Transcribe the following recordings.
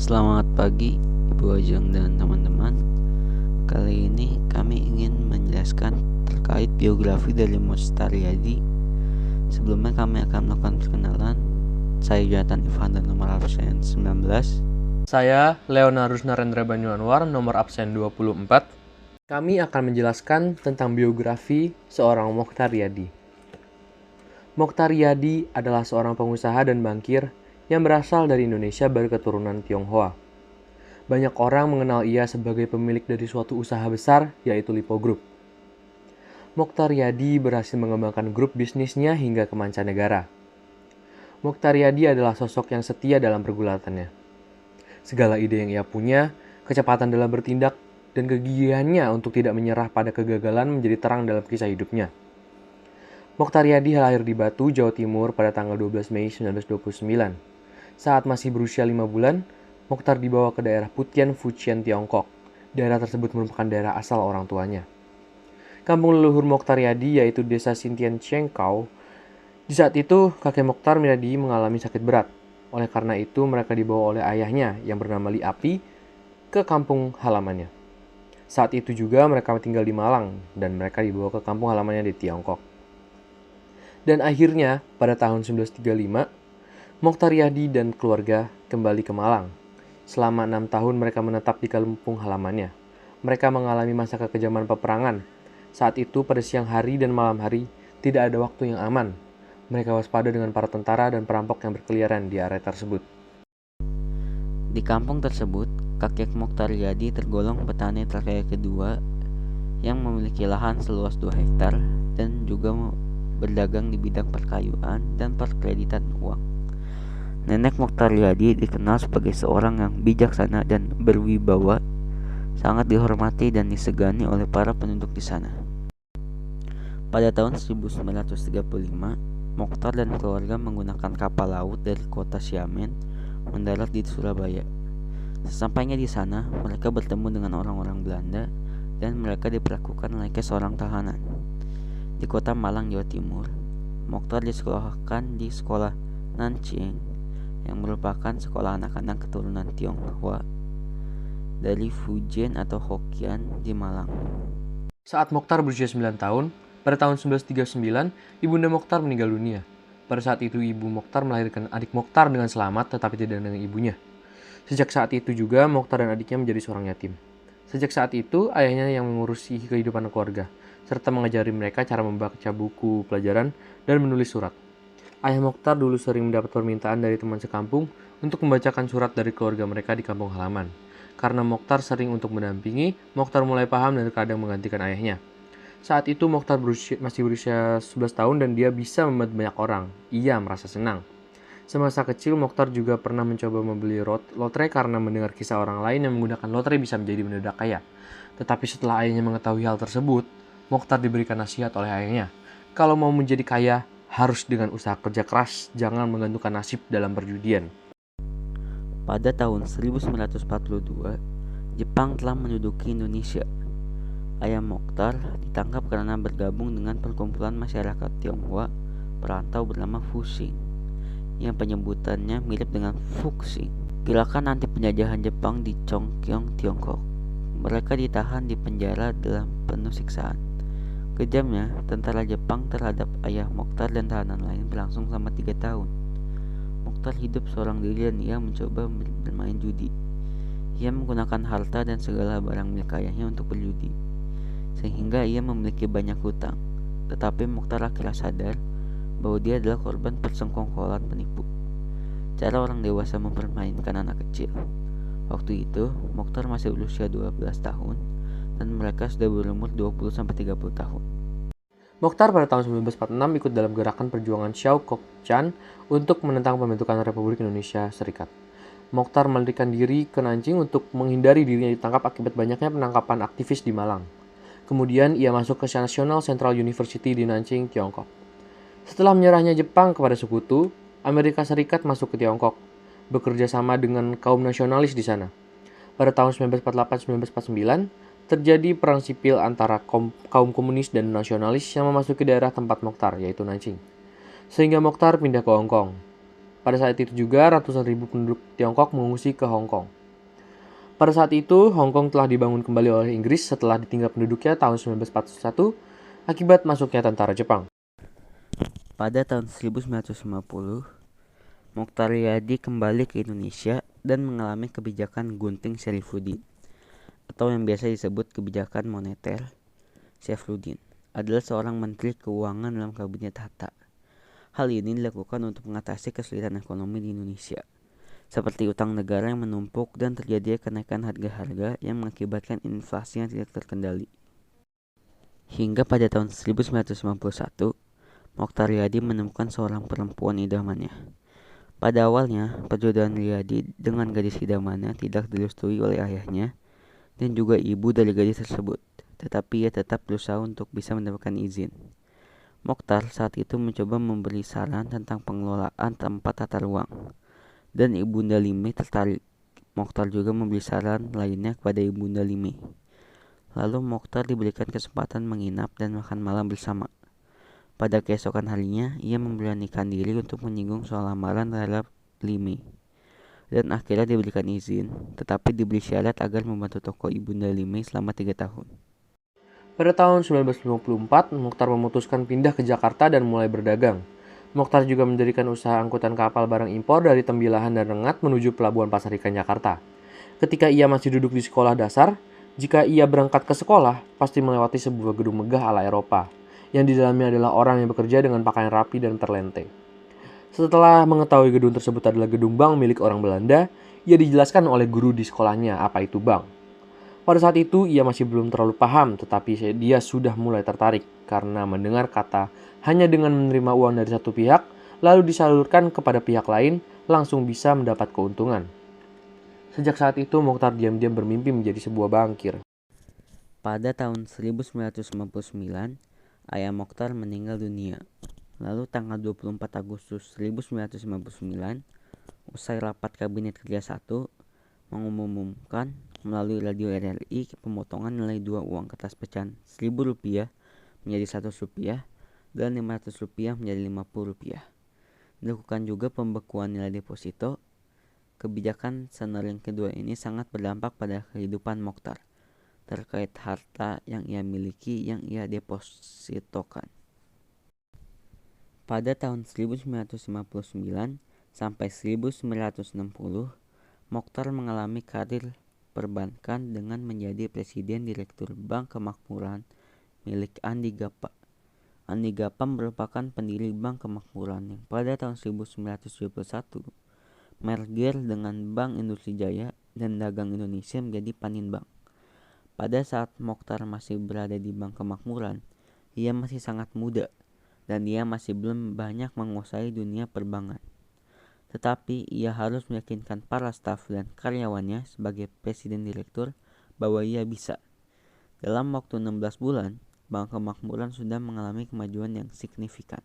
Selamat pagi, Ibu Ajeng dan teman-teman. Kali ini kami ingin menjelaskan terkait biografi dari Mustariadi. Sebelumnya kami akan melakukan perkenalan. Saya Jonathan Ivan dan nomor absen 19. Saya Leonardus Narendra Banyuanwar, nomor absen 24. Kami akan menjelaskan tentang biografi seorang Mokhtar Yadi. Mokhtar Yadi adalah seorang pengusaha dan bankir yang berasal dari Indonesia berketurunan Tionghoa. Banyak orang mengenal ia sebagai pemilik dari suatu usaha besar, yaitu Lipo Group. Mokhtar Yadi berhasil mengembangkan grup bisnisnya hingga ke mancanegara. Mokhtar Yadi adalah sosok yang setia dalam pergulatannya. Segala ide yang ia punya, kecepatan dalam bertindak, dan kegigihannya untuk tidak menyerah pada kegagalan menjadi terang dalam kisah hidupnya. Mokhtar Yadi lahir di Batu, Jawa Timur pada tanggal 12 Mei 1929. Saat masih berusia 5 bulan, Mokhtar dibawa ke daerah Putian, Fujian, Tiongkok. Daerah tersebut merupakan daerah asal orang tuanya. Kampung leluhur Mokhtar Yadi yaitu desa Sintian Cengkau. Di saat itu, kakek Mokhtar Yadi mengalami sakit berat. Oleh karena itu, mereka dibawa oleh ayahnya yang bernama Li Api ke kampung halamannya. Saat itu juga mereka tinggal di Malang dan mereka dibawa ke kampung halamannya di Tiongkok. Dan akhirnya, pada tahun 1935, Mokhtar Yadi dan keluarga kembali ke Malang. Selama 6 tahun mereka menetap di kampung halamannya. Mereka mengalami masa kekejaman peperangan. Saat itu pada siang hari dan malam hari, tidak ada waktu yang aman. Mereka waspada dengan para tentara dan perampok yang berkeliaran di area tersebut. Di kampung tersebut, kakek Mokhtar Yadi tergolong petani terkaya kedua yang memiliki lahan seluas 2 hektar dan juga berdagang di bidang perkayuan dan perkreditan uang. Nenek Mokhtar Yadi dikenal sebagai seorang yang bijaksana dan berwibawa, sangat dihormati dan disegani oleh para penduduk di sana. Pada tahun 1935, Mokhtar dan keluarga menggunakan kapal laut dari kota Xiamen mendarat di Surabaya. Sesampainya di sana, mereka bertemu dengan orang-orang Belanda dan mereka diperlakukan layaknya seorang tahanan. Di kota Malang, Jawa Timur, Mokhtar disekolahkan di sekolah Nanjing yang merupakan sekolah anak-anak keturunan Tionghoa dari Fujian atau Hokkien di Malang. Saat Mokhtar berusia 9 tahun, pada tahun 1939, ibunda Mokhtar meninggal dunia. Pada saat itu, ibu Mokhtar melahirkan adik Mokhtar dengan selamat tetapi tidak dengan ibunya. Sejak saat itu juga, Mokhtar dan adiknya menjadi seorang yatim. Sejak saat itu, ayahnya yang mengurusi kehidupan keluarga, serta mengajari mereka cara membaca buku pelajaran dan menulis surat. Ayah Mokhtar dulu sering mendapat permintaan dari teman sekampung untuk membacakan surat dari keluarga mereka di kampung halaman. Karena Mokhtar sering untuk mendampingi, Mokhtar mulai paham dan kadang menggantikan ayahnya. Saat itu Mokhtar masih berusia 11 tahun dan dia bisa membantu banyak orang. Ia merasa senang. Semasa kecil, Mokhtar juga pernah mencoba membeli lotre karena mendengar kisah orang lain yang menggunakan lotre bisa menjadi mendadak kaya. Tetapi setelah ayahnya mengetahui hal tersebut, Mokhtar diberikan nasihat oleh ayahnya. Kalau mau menjadi kaya, harus dengan usaha kerja keras, jangan menggantungkan nasib dalam perjudian. Pada tahun 1942, Jepang telah menduduki Indonesia. Ayah Mokhtar ditangkap karena bergabung dengan perkumpulan masyarakat Tionghoa perantau bernama Fuxing, yang penyebutannya mirip dengan Fuxing. Gerakan anti penjajahan Jepang di Chongqing, Tiongkok. Mereka ditahan di penjara dalam penuh siksaan. Kejamnya, tentara Jepang terhadap ayah Mokhtar dan tahanan lain berlangsung selama 3 tahun. Mokhtar hidup seorang diri dan ia mencoba bermain judi. Ia menggunakan harta dan segala barang milik ayahnya untuk berjudi, sehingga ia memiliki banyak hutang. Tetapi Mokhtar akhirnya sadar bahwa dia adalah korban persekongkolan penipu. Cara orang dewasa mempermainkan anak kecil. Waktu itu, Mokhtar masih berusia 12 tahun dan mereka sudah berumur 20-30 tahun. Mokhtar pada tahun 1946 ikut dalam gerakan perjuangan Xiao Kok-chan untuk menentang pembentukan Republik Indonesia Serikat. Mokhtar melarikan diri ke Nanjing untuk menghindari dirinya ditangkap akibat banyaknya penangkapan aktivis di Malang. Kemudian ia masuk ke National Central University di Nanjing, Tiongkok. Setelah menyerahnya Jepang kepada sekutu, Amerika Serikat masuk ke Tiongkok, bekerja sama dengan kaum nasionalis di sana. Pada tahun 1948-1949, terjadi perang sipil antara kaum komunis dan nasionalis yang memasuki daerah tempat Mokhtar, yaitu Nanjing. Sehingga Mokhtar pindah ke Hong Kong. Pada saat itu juga ratusan ribu penduduk Tiongkok mengungsi ke Hong Kong. Pada saat itu, Hong Kong telah dibangun kembali oleh Inggris setelah ditinggal penduduknya tahun 1941 akibat masuknya tentara Jepang. Pada tahun 1950, Mokhtar Riyadi kembali ke Indonesia dan mengalami kebijakan Gunting Saifuddin, atau yang biasa disebut kebijakan moneter. Saifuddin adalah seorang menteri keuangan dalam kabinet Hatta. Hal ini dilakukan untuk mengatasi kesulitan ekonomi di Indonesia, seperti utang negara yang menumpuk dan terjadi kenaikan harga-harga yang mengakibatkan inflasi yang tidak terkendali. Hingga pada tahun 1991, Mokhtar Riyadi menemukan seorang perempuan idamannya. Pada awalnya, perjodohan Riyadi dengan gadis idamannya tidak direstui oleh ayahnya dan juga ibu dari gadis tersebut, tetapi ia tetap berusaha untuk bisa mendapatkan izin. Mokhtar saat itu mencoba memberi saran tentang pengelolaan tempat tata ruang, dan Ibunda Lime tertarik. Mokhtar juga memberi saran lainnya kepada Ibunda Lime. Lalu Mokhtar diberikan kesempatan menginap dan makan malam bersama. Pada keesokan harinya, ia memberanikan diri untuk menyinggung soal lamaran terhadap Lime, dan akhirnya diberikan izin, tetapi diberi syarat agar membantu toko Ibunda Lime selama 3 tahun. Pada tahun 1954, Mokhtar memutuskan pindah ke Jakarta dan mulai berdagang. Mokhtar juga mendirikan usaha angkutan kapal barang impor dari Tembilahan dan Rengat menuju Pelabuhan Pasar Ikan Jakarta. Ketika ia masih duduk di sekolah dasar, jika ia berangkat ke sekolah, pasti melewati sebuah gedung megah ala Eropa, yang di dalamnya adalah orang yang bekerja dengan pakaian rapi dan terlenteng. Setelah mengetahui gedung tersebut adalah gedung bank milik orang Belanda, ia dijelaskan oleh guru di sekolahnya apa itu bank. Pada saat itu ia masih belum terlalu paham, tetapi dia sudah mulai tertarik karena mendengar kata hanya dengan menerima uang dari satu pihak, lalu disalurkan kepada pihak lain, langsung bisa mendapat keuntungan. Sejak saat itu, Mokhtar diam-diam bermimpi menjadi sebuah bankir. Pada tahun 1999, ayah Mokhtar meninggal dunia. Lalu tanggal 24 Agustus 1999, usai rapat Kabinet Kerja 1, mengumumkan melalui radio RRI pemotongan nilai 2 uang kertas pecahan Rp1.000 menjadi Rp100 dan Rp500 menjadi Rp50. Dilakukan juga pembekuan nilai deposito. Kebijakan skenario kedua ini sangat berdampak pada kehidupan Mokhtar terkait harta yang ia miliki yang ia depositokan. Pada tahun 1959 sampai 1960, Mokhtar mengalami karir perbankan dengan menjadi Presiden Direktur Bank Kemakmuran milik Andi Gappa. Andi Gappa merupakan pendiri Bank Kemakmuran yang pada tahun 1971 merger dengan Bank Industri Jaya dan Dagang Indonesia menjadi Paninbank. Pada saat Mokhtar masih berada di Bank Kemakmuran, ia masih sangat muda dan ia masih belum banyak menguasai dunia perbankan. Tetapi ia harus meyakinkan para staf dan karyawannya sebagai presiden direktur bahwa ia bisa. Dalam waktu 16 bulan, Bank Kemakmuran sudah mengalami kemajuan yang signifikan.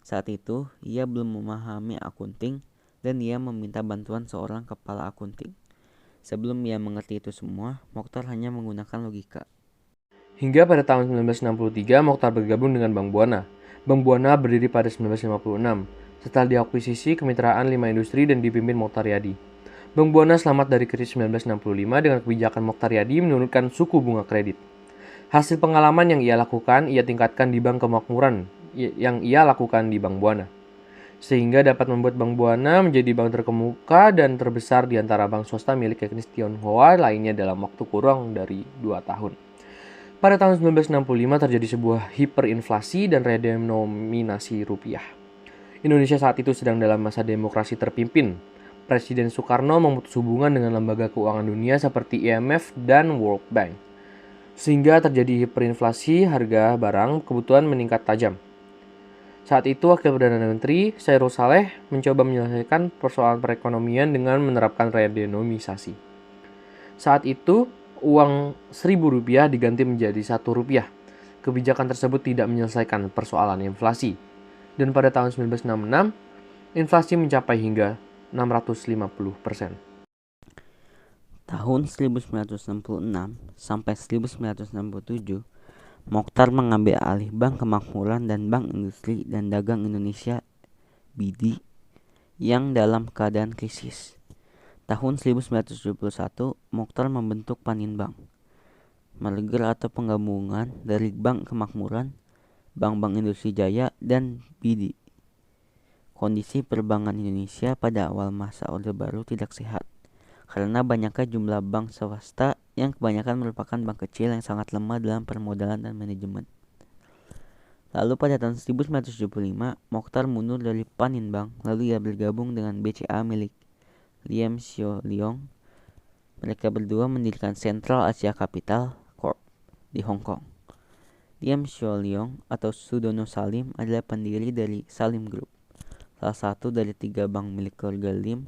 Saat itu, ia belum memahami akunting dan ia meminta bantuan seorang kepala akunting. Sebelum ia mengerti itu semua, Mokhtar hanya menggunakan logika. Hingga pada tahun 1963, Mokhtar bergabung dengan Bank Buana. Bank Buana berdiri pada 1956, setelah diakuisisi Kemitraan 5 Industri dan dipimpin Mokhtar Riyadi. Bank Buana selamat dari krisis 1965 dengan kebijakan Mokhtar Riyadi menurunkan suku bunga kredit. Hasil pengalaman yang ia lakukan, ia tingkatkan di Bank Kemakmuran yang ia lakukan di Bank Buana, sehingga dapat membuat Bank Buana menjadi bank terkemuka dan terbesar di antara bank swasta milik etnis Tionghoa lainnya dalam waktu kurang dari 2 tahun. Pada tahun 1965 terjadi sebuah hiperinflasi dan redenominasi rupiah. Indonesia saat itu sedang dalam masa demokrasi terpimpin. Presiden Soekarno memutus hubungan dengan lembaga keuangan dunia seperti IMF dan World Bank, sehingga terjadi hiperinflasi, harga barang kebutuhan meningkat tajam. Saat itu, Wakil Perdana Menteri Sairul Saleh mencoba menyelesaikan persoalan perekonomian dengan menerapkan redenomisasi. Saat itu, uang Rp1.000 diganti menjadi Rp1. Kebijakan tersebut tidak menyelesaikan persoalan inflasi. Dan pada tahun 1966, inflasi mencapai hingga 650%. Tahun 1966 sampai 1967, Mokhtar mengambil alih Bank Kemakmuran dan Bank Industri dan Dagang Indonesia (BIDI) yang dalam keadaan krisis. Tahun 1971, Mokhtar membentuk Paninbank, merger atau penggabungan dari Bank Kemakmuran, Bank-Bank Industri Jaya, dan BIDI. Kondisi perbankan Indonesia pada awal masa Orde Baru tidak sehat, karena banyaknya jumlah bank swasta yang kebanyakan merupakan bank kecil yang sangat lemah dalam permodalan dan manajemen. Lalu pada tahun 1975, Mokhtar mundur dari Paninbank, lalu ia bergabung dengan BCA milik Liem Sio Leong. Mereka berdua mendirikan Central Asia Capital Corp di Hong Kong. Liem Sio Leong atau Sudono Salim adalah pendiri dari Salim Group, salah satu dari 3 bank milik keluarga Lim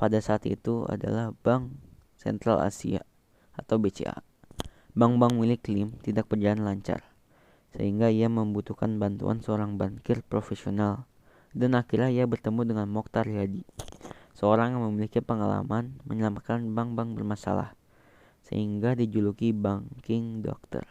pada saat itu adalah Bank Sentral Asia atau BCA. Bank-bank milik Lim tidak berjalan lancar, sehingga ia membutuhkan bantuan seorang bankir profesional, dan akhirnya ia bertemu dengan Mokhtar Yadi, seorang yang memiliki pengalaman menyelamatkan bank-bank bermasalah, sehingga dijuluki Banking Doctor.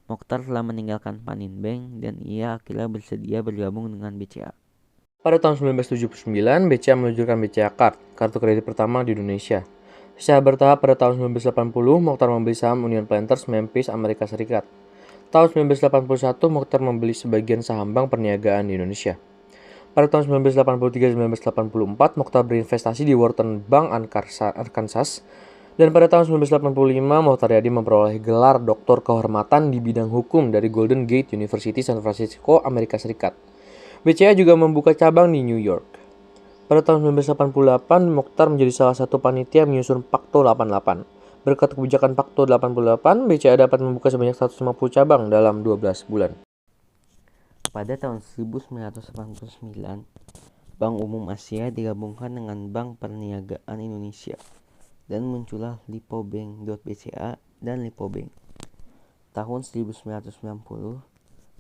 Mokhtar telah meninggalkan Paninbank dan ia akhirnya bersedia bergabung dengan BCA. Pada tahun 1979, BCA meluncurkan BCA Card, kartu kredit pertama di Indonesia. Secara bertahap pada tahun 1980, Mokhtar membeli saham Union Planters Memphis, Amerika Serikat. Tahun 1981, Mokhtar membeli sebagian saham Bank Perniagaan di Indonesia. Pada tahun 1983-1984, Mokhtar berinvestasi di Wharton Bank Arkansas. Dan pada tahun 1985, Mokhtar Yadi memperoleh gelar doktor kehormatan di bidang hukum dari Golden Gate University San Francisco, Amerika Serikat. BCA juga membuka cabang di New York. Pada tahun 1988, Mokhtar menjadi salah satu panitia menyusun Pakto 88. Berkat kebijakan Pakto 88, BCA dapat membuka sebanyak 150 cabang dalam 12 bulan. Pada tahun 1989, Bank Umum Asia digabungkan dengan Bank Perniagaan Indonesia, dan muncullah Lipobank.bca dan Lipobank. Tahun 1990,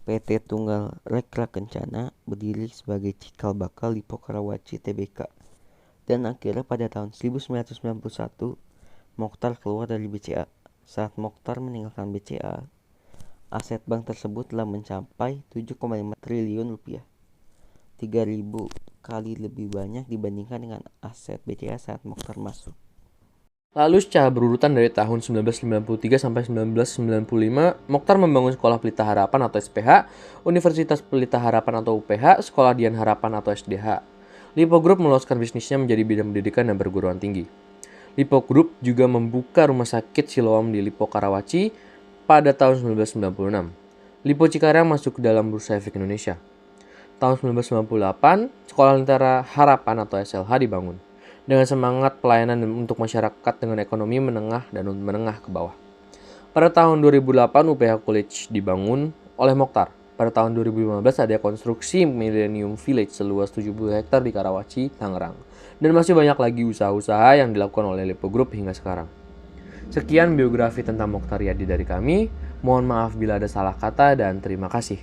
PT Tunggal Rekra Kencana berdiri sebagai cikal bakal Lipo Karawaci Tbk. Dan akhirnya pada tahun 1991, Mokhtar keluar dari BCA. Saat Mokhtar meninggalkan BCA, aset bank tersebut telah mencapai 7,5 triliun rupiah. 3.000 kali lebih banyak dibandingkan dengan aset BCA saat Mokhtar masuk. Lalu secara berurutan dari tahun 1993 sampai 1995, Mokhtar membangun Sekolah Pelita Harapan atau SPH, Universitas Pelita Harapan atau UPH, Sekolah Dian Harapan atau SDH. Lipo Group meluaskan bisnisnya menjadi bidang pendidikan dan perguruan tinggi. Lipo Group juga membuka rumah sakit Siloam di Lipo Karawaci pada tahun 1996. Lipo Cikarang masuk ke dalam Bursa Efek Indonesia. Tahun 1998, Sekolah Lentera Harapan atau SLH dibangun, dengan semangat pelayanan untuk masyarakat dengan ekonomi menengah dan menengah ke bawah. Pada tahun 2008, UPH College dibangun oleh Mokhtar. Pada tahun 2015 ada konstruksi Millennium Village seluas 70 hektar di Karawaci, Tangerang. Dan masih banyak lagi usaha-usaha yang dilakukan oleh Lipo Group hingga sekarang. Sekian biografi tentang Mokhtar Yadi dari kami. Mohon maaf bila ada salah kata dan terima kasih.